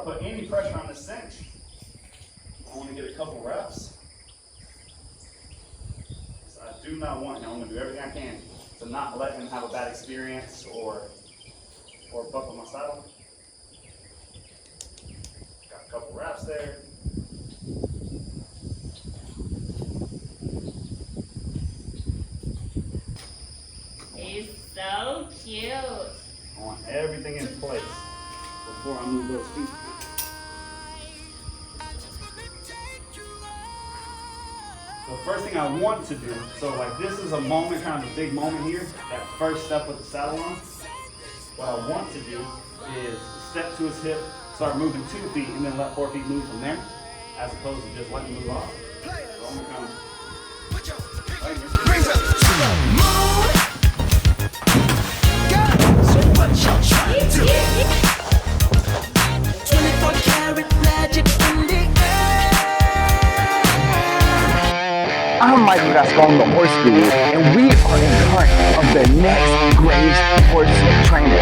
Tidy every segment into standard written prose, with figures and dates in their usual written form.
put any pressure on this cinch. I want to get a couple reps. So I do not want him. I'm going to do everything I can to not let him have a bad experience or buckle my saddle. Got a couple reps there. He's so cute. I want everything in place before I move those feet. The first thing I want to do, so like this is a moment, kind of a big moment here, that first step with the saddle on. What I want to do is step to his hip, start moving 2 feet, and then let 4 feet move from there, as opposed to just letting him move off. So I'm gonna kind of I'm Michael Gascon, the horse guru, and we are in front of the next Graves horse trainer.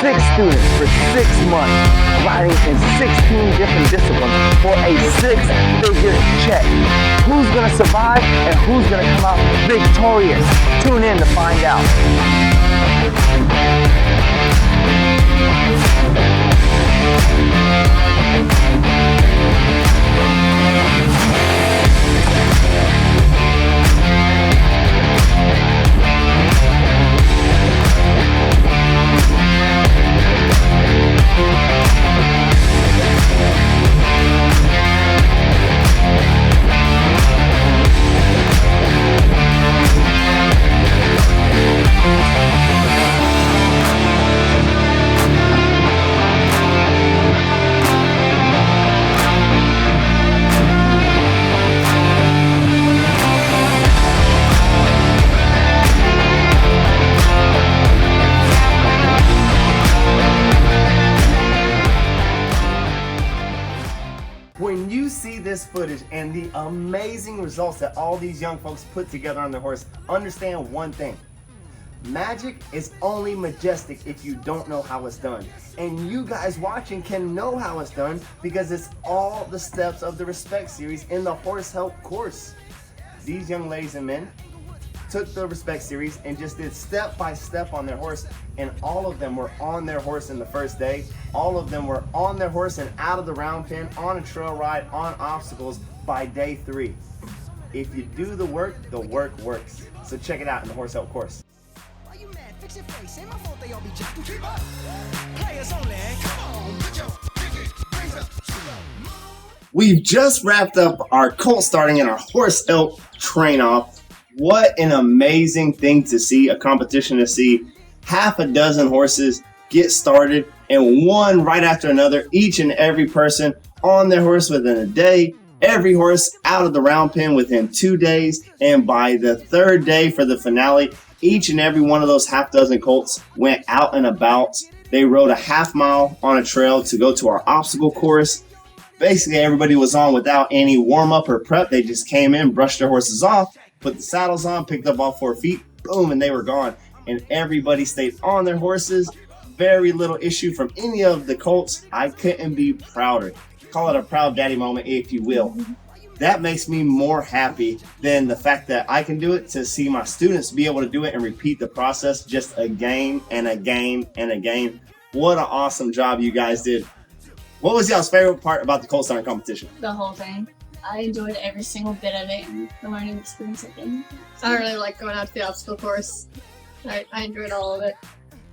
6 students for 6 months, riding in 16 different disciplines for a 6-figure check. Who's gonna survive and who's gonna come out victorious? Tune in to find out. When you see this footage and the amazing results that all these young folks put together on their horse, understand one thing. Magic is only majestic if you don't know how it's done. And you guys watching can know how it's done because it's all the steps of the Respect series in the Horse Help course. These young ladies and men took the Respect series and just did step by step on their horse, and all of them were on their horse in the first day. All of them were on their horse and out of the round pen, on a trail ride, on obstacles by day 3. If you do the work works. So check it out in the Horse Help course. Why you mad? Fix your face. Ain't my fault they all be jacking. Keep up. Players only. Come on, put your pinky rings up. We've just wrapped up our Colt starting and our Horse Help train off. What an amazing thing to see, a competition to see half a dozen horses get started and one right after another, each and every person on their horse within a day, every horse out of the round pen within 2 days, and by the 3rd day for the finale, each and every one of those half dozen colts went out and about. They rode a half mile on a trail to go to our obstacle course. Basically, everybody was on without any warm-up or prep. They just came in, brushed their horses off, put the saddles on, picked up all 4 feet, boom, and they were gone. And everybody stayed on their horses. Very little issue from any of the colts. I couldn't be prouder. Call it a proud daddy moment, if you will. That makes me more happy than the fact that I can do it, to see my students be able to do it and repeat the process just again and again and again. What an awesome job you guys did. What was y'all's favorite part about the colt starting competition? The whole thing. I enjoyed every single bit of it, the learning experience at the end. I really like going out to the obstacle course. I enjoyed all of it.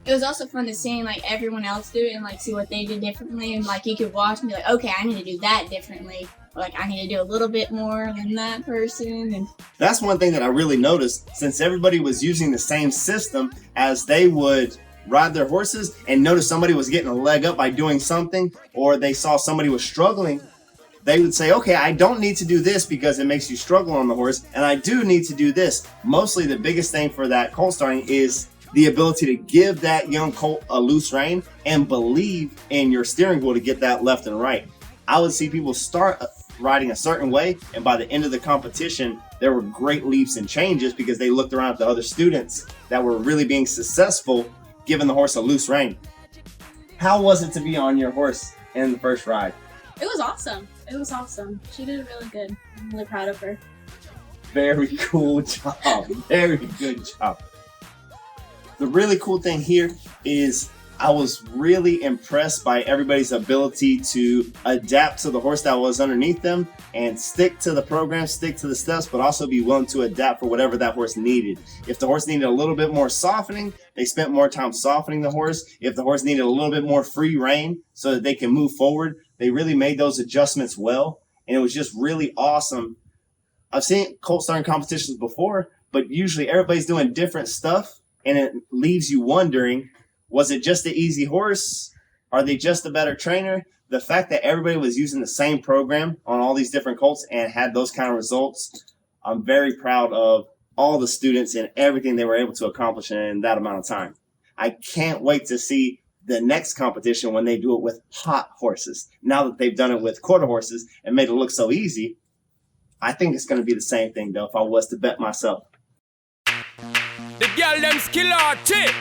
It was also fun to see like everyone else do it and like see what they did differently, and like you could watch and be like, okay, I need to do that differently. Or, like I need to do a little bit more than that person. And that's one thing that I really noticed, since everybody was using the same system as they would ride their horses and notice somebody was getting a leg up by doing something, or they saw somebody was struggling, they would say, okay, I don't need to do this because it makes you struggle on the horse, and I do need to do this. Mostly the biggest thing for that colt starting is the ability to give that young colt a loose rein and believe in your steering wheel to get that left and right. I would see people start riding a certain way, and by the end of the competition, there were great leaps and changes because they looked around at the other students that were really being successful, giving the horse a loose rein. How was it to be on your horse in the first ride? It was awesome. It was awesome. She did really good. I'm really proud of her. Very cool job. Very good job. The really cool thing here is I was really impressed by everybody's ability to adapt to the horse that was underneath them and stick to the program, stick to the steps, but also be willing to adapt for whatever that horse needed. If the horse needed a little bit more softening, they spent more time softening the horse. If the horse needed a little bit more free rein so that they can move forward, they really made those adjustments well. And it was just really awesome. I've seen colt starting competitions before, but usually everybody's doing different stuff, and it leaves you wondering, was it just an easy horse? Are they just a better trainer? The fact that everybody was using the same program on all these different colts and had those kind of results, I'm very proud of all the students and everything they were able to accomplish in that amount of time. I can't wait to see the next competition when they do it with hot horses. Now that they've done it with quarter horses and made it look so easy, I think it's going to be the same thing, though, if I was to bet myself. The girl them skill archie.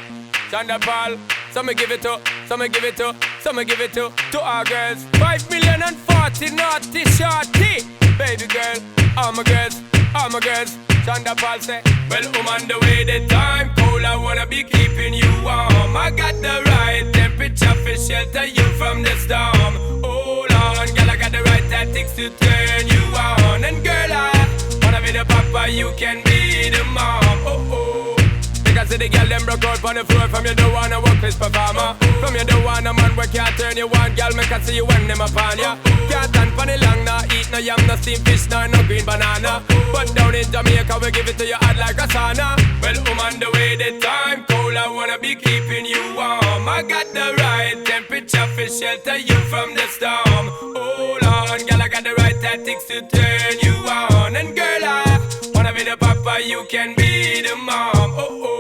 Thunderball, some give it to, some give it to, some give it to our girls. 5 million and 40 naughty shorty. Baby girl, all my girls, all my girls. Thunderball say, well, I'm on the way, the time cold, I wanna be keeping you warm. I got the right temperature for shelter you from the storm. Hold on, girl, I got the right tactics to turn you on. And girl, I wanna be the papa, you can be the mom. Oh, oh. Because the girl them broke out on the floor. From you don't wanna work this performer. From you don't want a man where can't turn you on. Girl, me can see you when them upon ya. Can't stand for the long, nah eat no yam, no steamed fish, no green banana. But down in Jamaica we give it to you hot like a sauna. Well, I'm on the way, the time cold, I wanna be keeping you warm. I got the right temperature for shelter you from the storm. Hold on, girl, I got the right tactics to turn you on. And girl, I wanna be the papa, you can be the mom. Oh, oh.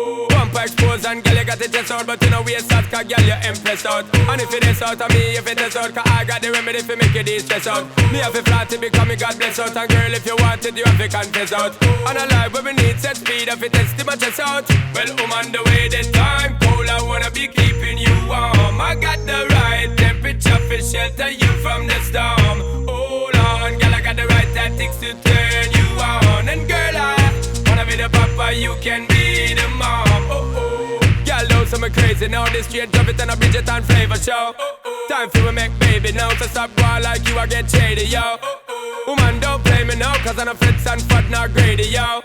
Expose and girl you got the chest out, but you know we out, cause girl you impressed out. And if it is out of me, if it is out, cause I got the remedy for make you de-stress out. Me have a flat to become me God bless out. And girl if you want it, you have to confess out. And a life where we need set speed, if it is to my chest out. Well, I'm on the way, the time cold, I wanna be keeping you warm. I got the right temperature for shelter you from the storm. Hold on, girl, I got the right tactics to turn you on. And girl, I wanna be the papa, you can be the mom. Girl, know some crazy now. This straight drop it and a Bridget and flavor show. Time for we make baby now. So stop going like you, I get shady, yo. Woman, don't play me now, cause I'm a fits and fat, not greedy, yo.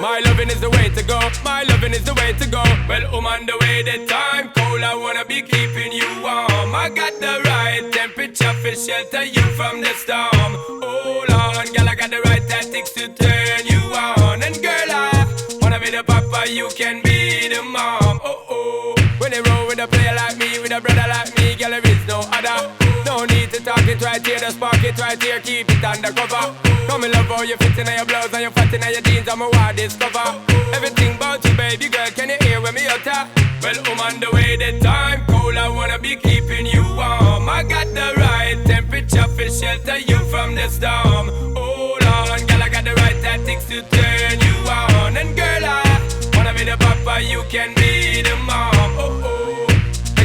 My loving is the way to go. My loving is the way to go. Well, I'm on the way, the time cold, I wanna be keeping you warm. I got the right temperature for shelter you from the storm. Hold on, girl, I got the right tactics to turn you on. And girl, I wanna be the papa, you can be the mom. Oh, oh. When they roll with a player like me, with a brother like me, girl, there is no other. No need to talk it right here, just spark it right here, keep it undercover. Come in love how you fit in your blouse and you fat in your jeans, I'm a wild discover. Everything about you, baby girl, can you hear when me utter? Well, I'm on the way, the time cold, I wanna be keeping you warm. I got the right temperature for shelter you from the storm. Hold on, girl, I got the right tactics to turn you on. And girl, I wanna be the papa, you can be the mom. Oh, oh.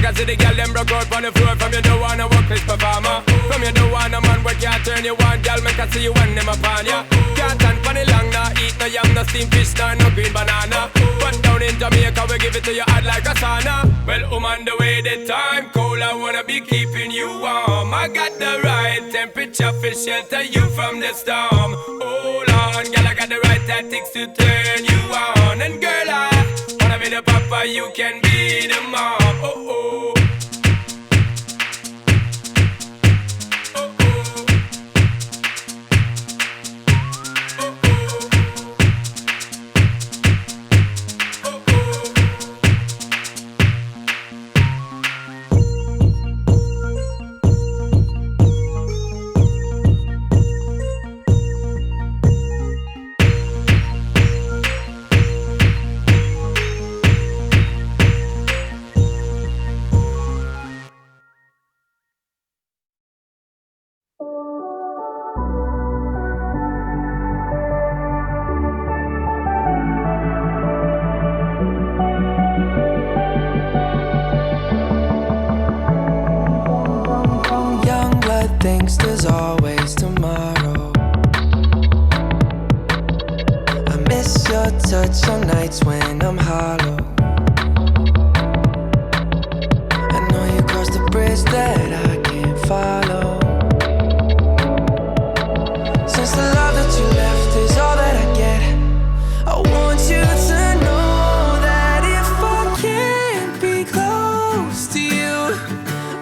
I see the girl them broke out on the floor. From you don't wanna work this performer. From you don't want a man where can't turn you on. Girl, me can see you when them upon ya. Can't stand for the long, nah eat no yam, no steamed fish, no green banana. But down in Jamaica we give it to you hot like a sauna. Well, I'm on the way, the time cold, I wanna be keeping you warm. I got the right temperature for shelter you from the storm. Hold on, girl, I got the right tactics to turn you on. And girl, I wanna be the papa, you can be the mom. Oh, oh. thinks there's always tomorrow. I miss your touch on nights when I'm hollow. I know you crossed the bridge that I can't follow. Since the love that you left is all that I get, I want you to know that if I can't be close to you,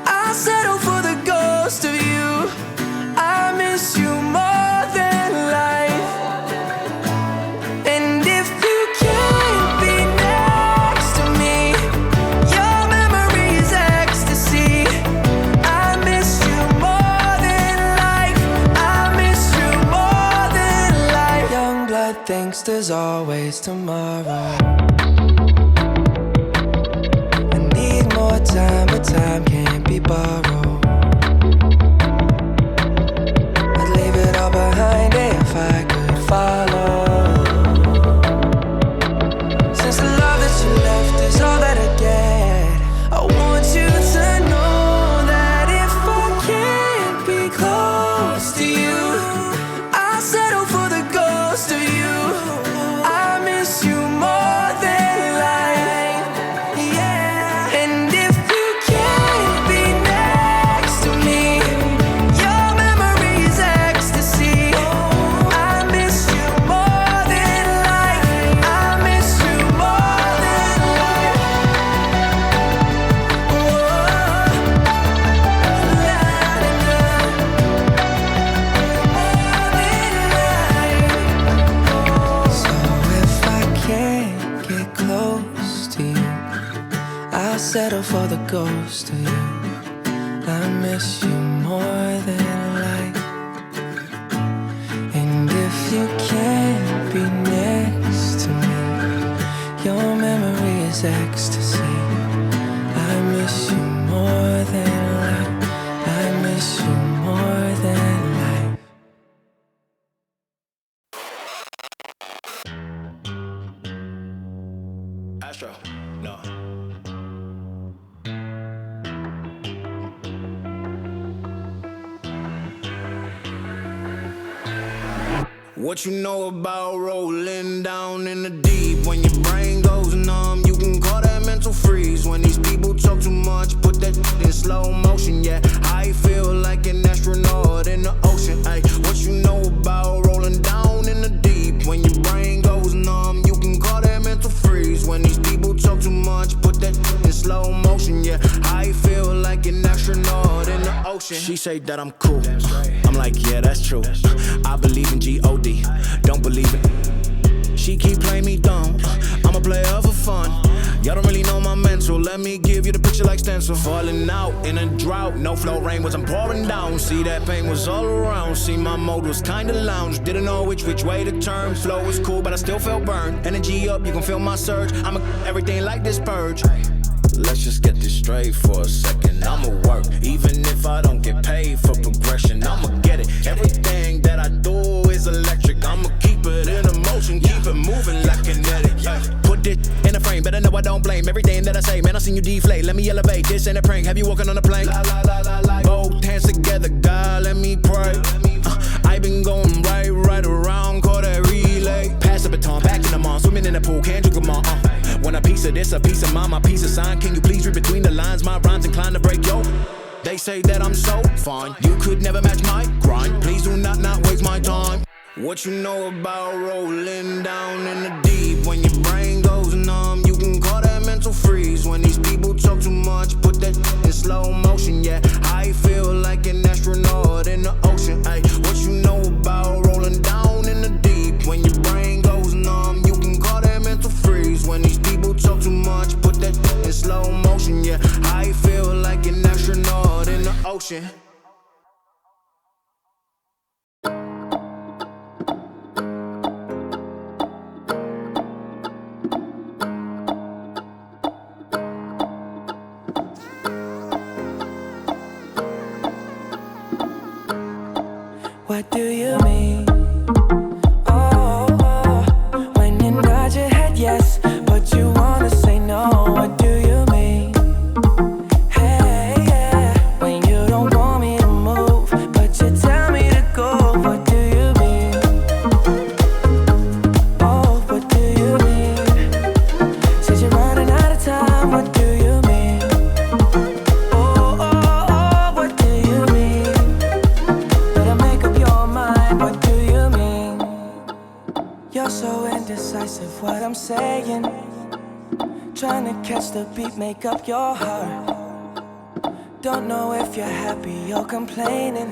I'll settle for the ghost of you. I miss you more than life. And if you can't be next to me, your memory is ecstasy. I miss you more than life. I miss you more than life. Young blood thinks there's always tomorrow. I need more time, but time can't be borrowed. I'd leave it all behind if I could follow. Since the love that you left is all that I get, I want you to know that if I can't be close to you, I'll settle for the ghost of you. I miss you more than life. Yeah. And if you can't be next to me, your memory is ecstasy. I miss you more than life. I miss you more than life. So if I can't get close to you, I'll settle for the ghost of you. I miss you more than life. And if you can't be next to me, your memory is ecstasy. I miss you more than life. I miss you more than life. Astro, no. What you know about rolling down in the deep? When your brain goes numb, you can call that mental freeze. When these people talk too much, put that in slow motion. Yeah, I feel like an astronaut in the ocean. Ay, what you know about rolling down in the deep? When your brain goes numb, you can call that mental freeze. When these people talk too much, put that in slow motion. Yeah, I feel like an astronaut in the ocean. She say that I'm cool. I'm like, yeah, that's true. I believe in G-O-D, don't believe it. She keep playing me dumb. I'm a player for fun. Y'all don't really know my mental. Let me give you the picture like stencil. Falling out in a drought. No flow, rain wasn't pouring down. See, that pain was all around. See, my mode was kinda lounge. Didn't know which way to turn. Flow was cool, but I still felt burned. Energy up, you can feel my surge. I'm everything like this purge. Let's just get this straight for a second. I'ma work, even if I don't get paid for progression. I'ma get it. Everything that I do is electric. I'ma keep it in motion, keep it moving like kinetic. Put it in a frame, better know I don't blame everything that I say. Man, I seen you deflate. Let me elevate. This ain't a prank. Have you walking on a plane? Both hands together, God, let me pray. I been going right around, call that relay. Pass the baton, back in the mall, swimming in the pool, can't drink them all. Want a piece of this, a piece of mine, my piece of sign. Can you please read between the lines? My rhymes inclined to break yo. They say that I'm so fine, you could never match my grind. Please do not waste my time. What you know about rolling down in the deep? When your brain goes numb, you can call that mental freeze. When these people talk too much, put that in slow motion. Yeah, I feel like an astronaut in the ocean. Ay, what you know about rolling down in the deep? When your brain goes numb, you can call that mental freeze. When these people talk too much, put that in slow motion. Yeah, I feel like an astronaut in the ocean. What do you mean? Oh, when you nod your head yes, but you wanna say no. What do you mean? Hey, yeah, when you don't want me to move, but trying to catch the beat, make up your heart. Don't know if you're happy or complaining.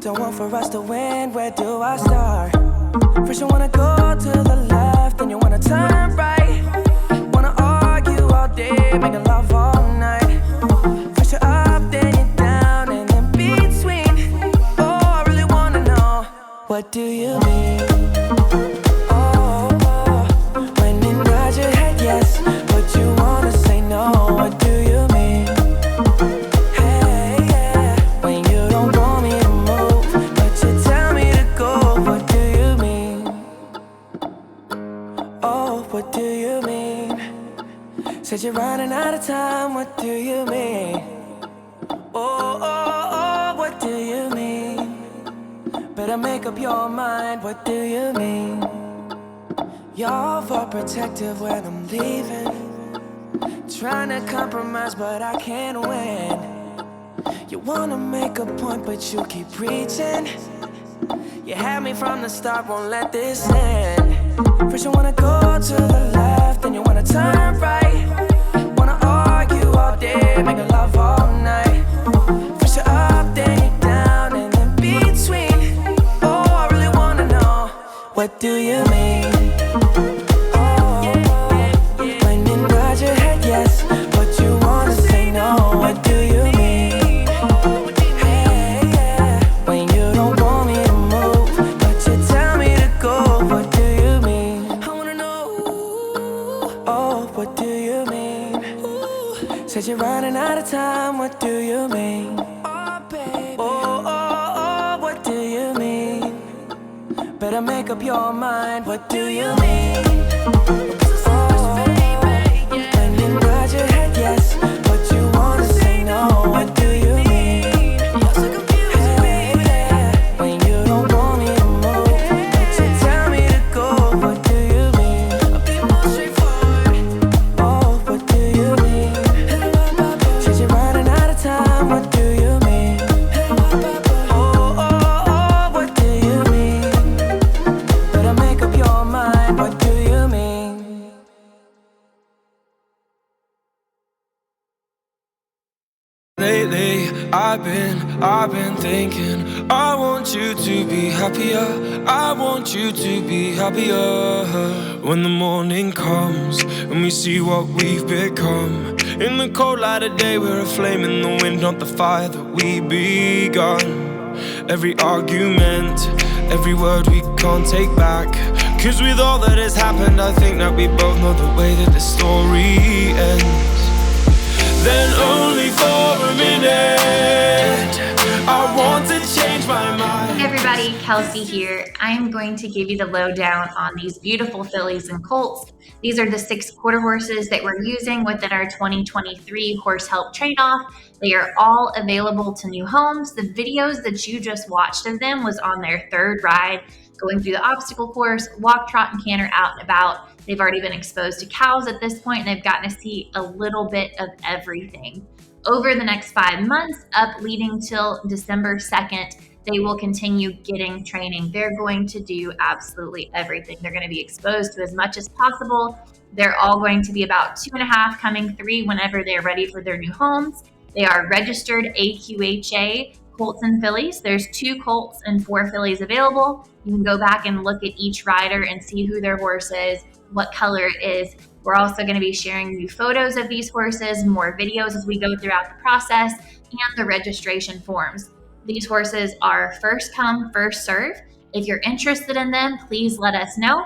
Don't want for us to win, where do I start? First you wanna go to the left, then you wanna turn right. Wanna argue all day, making love all night. First you're up, then you're down, and in between. Oh, I really wanna know, what do you mean? Oh, when you nod your head yes, but you wanna say no, what do you mean? Hey, yeah, when you don't want me to move, but you tell me to go, what do you mean? Oh, what do you mean? Said you're running out of time, what do you mean? Oh, what do you mean? Better make up your mind, what do you mean? You're overprotective when I'm leaving. Trying to compromise, but I can't win. You wanna make a point, but you keep preaching. You had me from the start, won't let this end. First you wanna go to the left, then you wanna turn right. Wanna argue all day, making love all night. First you're up, then you're down, and in between. Oh, I really wanna know, what do you mean? Oh, when you nod your head yes, but you wanna say no, what do you mean? Hey, yeah, when you don't want me to move, but you tell me to go, what do you mean? I wanna know, oh, what do you mean? Said you're running out of time, what do you mean? Oh, baby. Oh, what do you mean? Better make up your mind, what do you mean? Oh, when you nod your head yes, but you wanna say no, what do you mean? Hey, yeah, when you don't want me to move, but you tell me to go, what do you mean? I'll be more straightforward. Oh, what do you mean? Said you're running out of time, what do you mean? Oh, what do you mean? Better make up your mind, what do you mean? Lately, I've been thinking, I want you to be happier. I want you to be happier. When the morning comes and we see what we've become. In the cold light of day, we're a flame in the wind, not the fire that we begun. Every argument, every word we can't take back. Cause with all that has happened, I think that we both know the way that the story ends. Then only for a minute, I want to change my mind. Hey everybody, Kelsey here. I am going to give you the lowdown on these beautiful fillies and colts. These are the 6 quarter horses that we're using within our 2023 Horse Help Trade-Off. They are all available to new homes. The videos that you just watched of them was on their 3rd ride, going through the obstacle course, walk, trot, and canter out and about. They've already been exposed to cows at this point, and they've gotten to see a little bit of everything. Over the next 5 months, up leading till December 2nd, they will continue getting training. They're going to do absolutely everything. They're going to be exposed to as much as possible. They're all going to be about 2.5, coming 3 whenever they're ready for their new homes. They are registered AQHA colts and fillies. There's 2 colts and 4 fillies available. You can go back and look at each rider and see who their horse is, what color it is. We're also going to be sharing new photos of these horses, more videos as we go throughout the process, and the registration forms. These horses are first come, first serve. If you're interested in them, please let us know.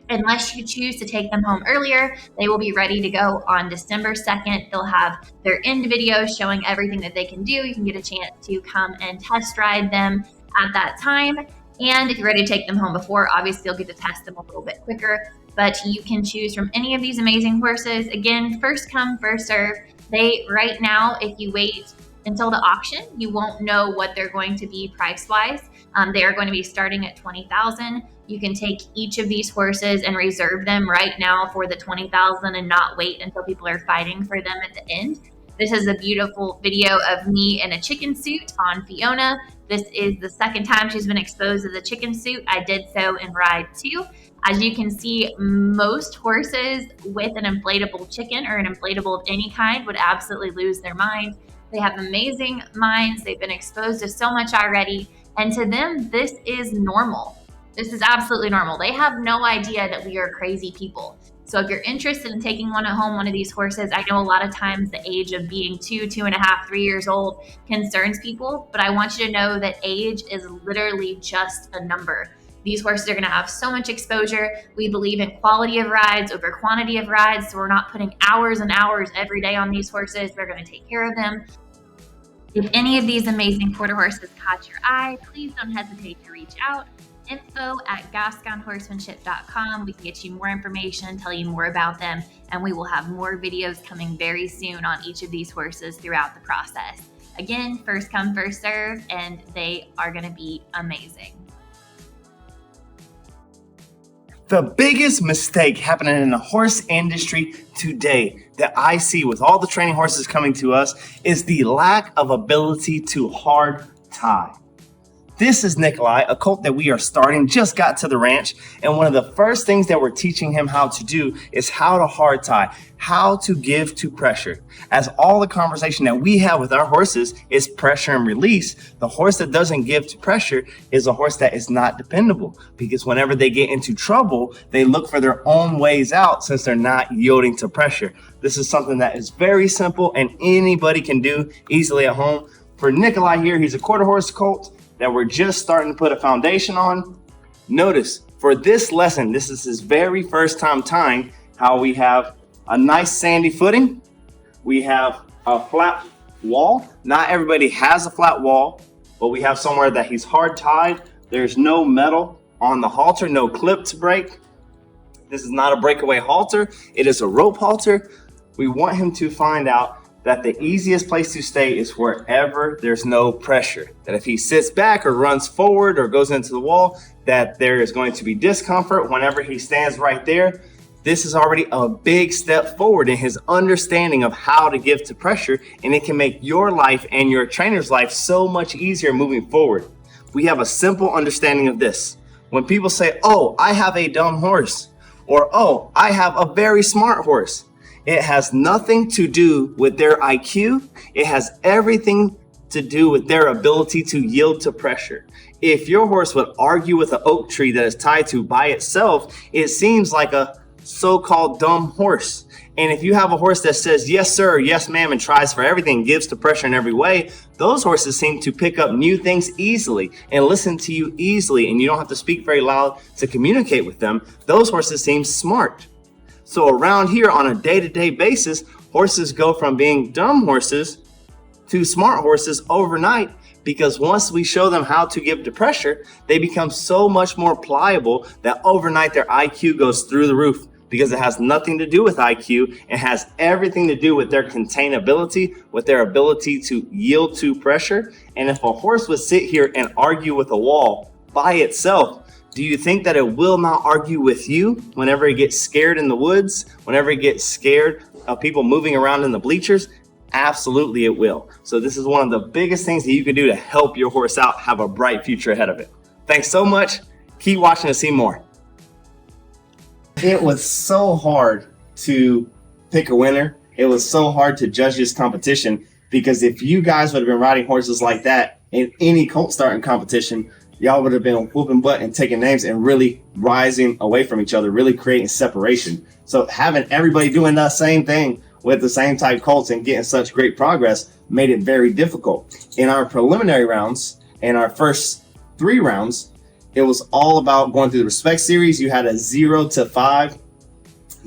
Unless you choose to take them home earlier, they will be ready to go on December 2nd. They'll have their end videos showing everything that they can do. You can get a chance to come and test ride them at that time. And if you're ready to take them home before, obviously you'll get to test them a little bit quicker. But you can choose from any of these amazing horses. Again, first come, first serve. They, right now, if you wait until the auction, you won't know what they're going to be price-wise. They are going to be starting at $20,000. You can take each of these horses and reserve them right now for the $20,000 and not wait until people are fighting for them at the end. This is a beautiful video of me in a chicken suit on Fiona. This is the second time she's been exposed to the chicken suit. I did so in ride 2. As you can see, most horses with an inflatable chicken or an inflatable of any kind would absolutely lose their minds. They have amazing minds. They've been exposed to so much already. And to them, this is normal. This is absolutely normal. They have no idea that we are crazy people. So if you're interested in taking one at home, one of these horses, I know a lot of times the age of being 2, 2.5, 3 years old concerns people, but I want you to know that age is literally just a number. These horses are going to have so much exposure. We believe in quality of rides over quantity of rides, so we're not putting hours and hours every day on these horses. We're going to take care of them. If any of these amazing quarter horses caught your eye, please don't hesitate to reach out. info@gasconhorsemanship.com. We can get you more information, tell you more about them, and we will have more videos coming very soon on each of these horses throughout the process. Again, first come, first serve, and they are going to be amazing. The biggest mistake happening in the horse industry today that I see with all the training horses coming to us is the lack of ability to hard tie. This is Nikolai, a colt that we are starting, just got to the ranch, and one of the first things that we're teaching him how to do is how to hard tie, how to give to pressure. As all the conversation that we have with our horses is pressure and release, the horse that doesn't give to pressure is a horse that is not dependable, because whenever they get into trouble, they look for their own ways out since they're not yielding to pressure. This is something that is very simple and anybody can do easily at home. For Nikolai here, he's a quarter horse colt that we're just starting to put a foundation on. Notice for this lesson, this is his very first time tying, how we have a nice sandy footing. We have a flat wall. Not everybody has a flat wall, but we have somewhere that he's hard tied. There's no metal on the halter, no clip to break. This is not a breakaway halter. It is a rope halter. We want him to find out that the easiest place to stay is wherever there's no pressure. That if he sits back or runs forward or goes into the wall, that there is going to be discomfort whenever he stands right there. This is already a big step forward in his understanding of how to give to pressure, and it can make your life and your trainer's life so much easier moving forward. We have a simple understanding of this. When people say, "Oh, I have a dumb horse," or "Oh, I have a very smart horse," it has nothing to do with their IQ. It has everything to do with their ability to yield to pressure. If your horse would argue with an oak tree that is tied to by itself, it seems like a so-called dumb horse. And if you have a horse that says yes sir, yes ma'am, and tries for everything, gives to pressure in every way, those horses seem to pick up new things easily and listen to you easily, and you don't have to speak very loud to communicate with them. Those horses seem smart. So around here on a day-to-day basis, horses go from being dumb horses to smart horses overnight, because once we show them how to give to pressure, they become so much more pliable that overnight their IQ goes through the roof, because it has nothing to do with IQ. It has everything to do with their containability, with their ability to yield to pressure. And if a horse would sit here and argue with a wall by itself, do you think that it will not argue with you whenever it gets scared in the woods, whenever it gets scared of people moving around in the bleachers? Absolutely it will. So this is one of the biggest things that you can do to help your horse out have a bright future ahead of it. Thanks so much. Keep watching to see more. It was so hard to pick a winner. It was so hard to judge this competition, because if you guys would have been riding horses like that in any colt starting competition, y'all would have been whooping butt and taking names and really rising away from each other, really creating separation. So having everybody doing the same thing with the same type colts and getting such great progress made it very difficult. In our preliminary rounds, in our first 3 rounds, it was all about going through the respect series. You had a 0 to 5.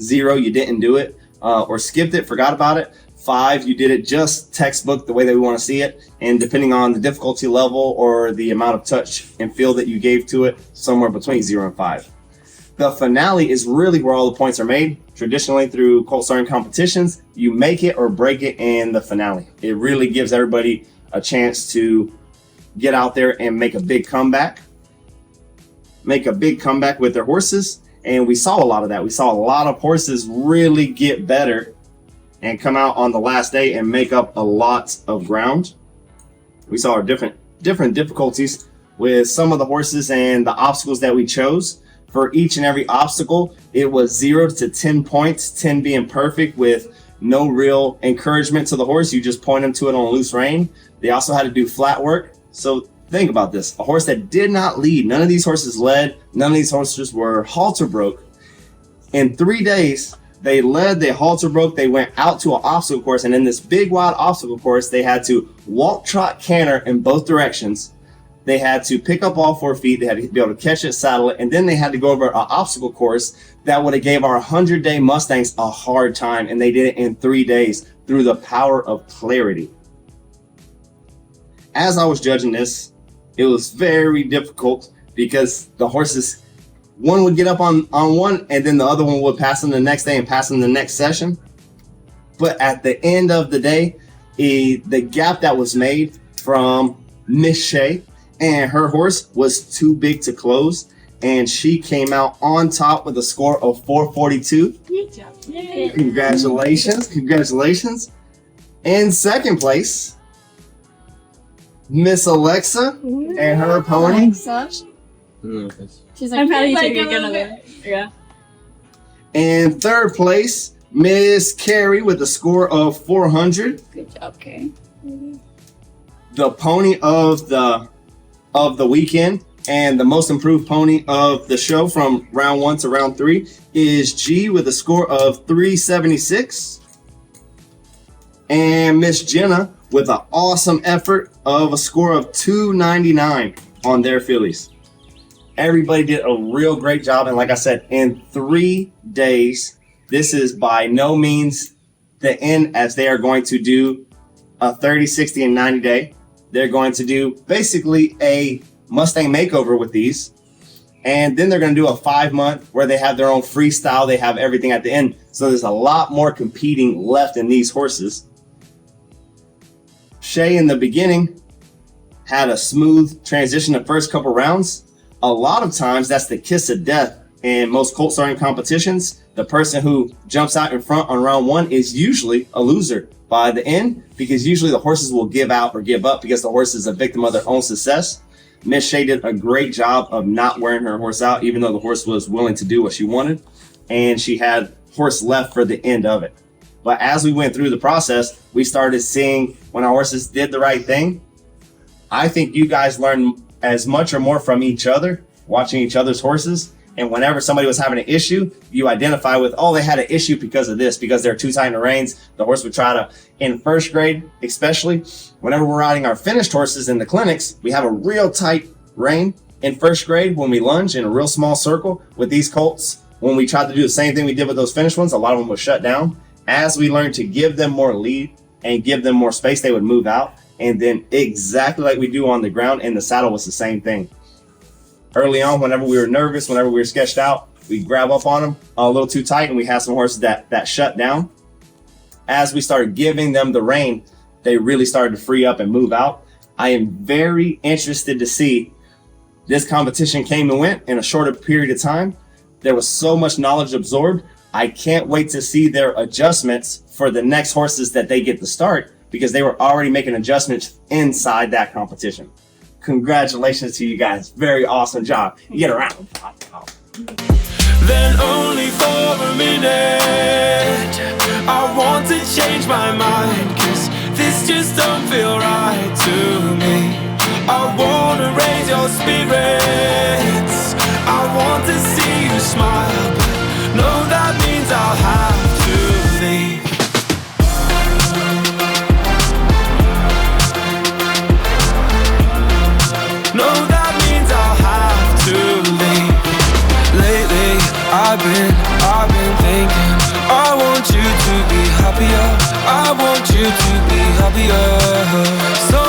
0, you didn't do it or skipped it, forgot about it. 5, you did it just textbook the way that we want to see it. And depending on the difficulty level or the amount of touch and feel that you gave to it, somewhere between 0 and 5. The finale is really where all the points are made. Traditionally through colt starting competitions, you make it or break it in the finale. It really gives everybody a chance to get out there and make a big comeback. Make a big comeback with their horses. And we saw a lot of that. We saw a lot of horses really get better and come out on the last day and make up a lot of ground. We saw our different difficulties with some of the horses and the obstacles that we chose. For each and every obstacle, it was 0 to 10 points, 10 being perfect with no real encouragement to the horse. You just point them to it on loose rein. They also had to do flat work. So think about this. A horse that did not lead, none of these horses led, none of these horses were halter broke. In 3 days, they led, they halter broke, they went out to an obstacle course, and in this big wide obstacle course, they had to walk, trot, canter in both directions. They had to pick up all 4 feet, they had to be able to catch it, saddle it, and then they had to go over an obstacle course that would have gave our 100-day Mustangs a hard time, and they did it in 3 days through the power of clarity. As I was judging this, it was very difficult because the horses, one would get up on one, and then the other one would pass them the next day and pass them the next session. But at the end of the day, the gap that was made from Miss Shay and her horse was too big to close, and she came out on top with a score of 442. Good job. Yay. Congratulations. In second place, Miss Alexa and her pony. Alexa. She's like, I'm proud of you like, two. You're gonna yeah. In third place, Miss Carrie with a score of 400. Good job, Carrie. The pony of the weekend and the most improved pony of the show from round 1 to round 3 is G with a score of 376. And Miss Jenna with an awesome effort of a score of 299 on their fillies. Everybody did a real great job, and like I said, in 3 days, this is by no means the end, as they are going to do a 30, 60, and 90 day. They're going to do basically a Mustang makeover with these, and then they're going to do a 5-month where they have their own freestyle. They have everything at the end, so there's a lot more competing left in these horses. Shay in the beginning had a smooth transition the first couple rounds. A lot of times that's the kiss of death in most colt starting competitions. The person who jumps out in front on round 1 is usually a loser by the end, because usually the horses will give out or give up because the horse is a victim of their own success. Miss Shay did a great job of not wearing her horse out, even though the horse was willing to do what she wanted, and she had horse left for the end of it. But as we went through the process, we started seeing when our horses did the right thing. I think you guys learned as much or more from each other, watching each other's horses. And whenever somebody was having an issue, you identify with, oh, they had an issue because of this, because they're too tight in the reins. The horse would try to, in first grade, especially, whenever we're riding our finished horses in the clinics, we have a real tight rein. In first grade, when we lunge in a real small circle with these colts, when we tried to do the same thing we did with those finished ones, a lot of them would shut down. As we learned to give them more lead and give them more space, they would move out. And then exactly like we do on the ground, in the saddle was the same thing. Early on, whenever we were nervous, whenever we were sketched out, we grab up on them a little too tight, and we had some horses that shut down. As we started giving them the rein, they really started to free up and move out. I am very interested to see. This competition came and went in a shorter period of time. There was so much knowledge absorbed. I can't wait to see their adjustments for the next horses that they get to start, because they were already making adjustments inside that competition. Congratulations to you guys. Very awesome job. You get a round of applause. Then only for a minute I want to change my mind, 'cause this just don't feel right to me. I wanna raise your spirits, I want to see you smile, but no, that means I'll have to leave. No, that means I'll have to leave. Lately, I've been thinking, I want you to be happier, I want you to be happier. So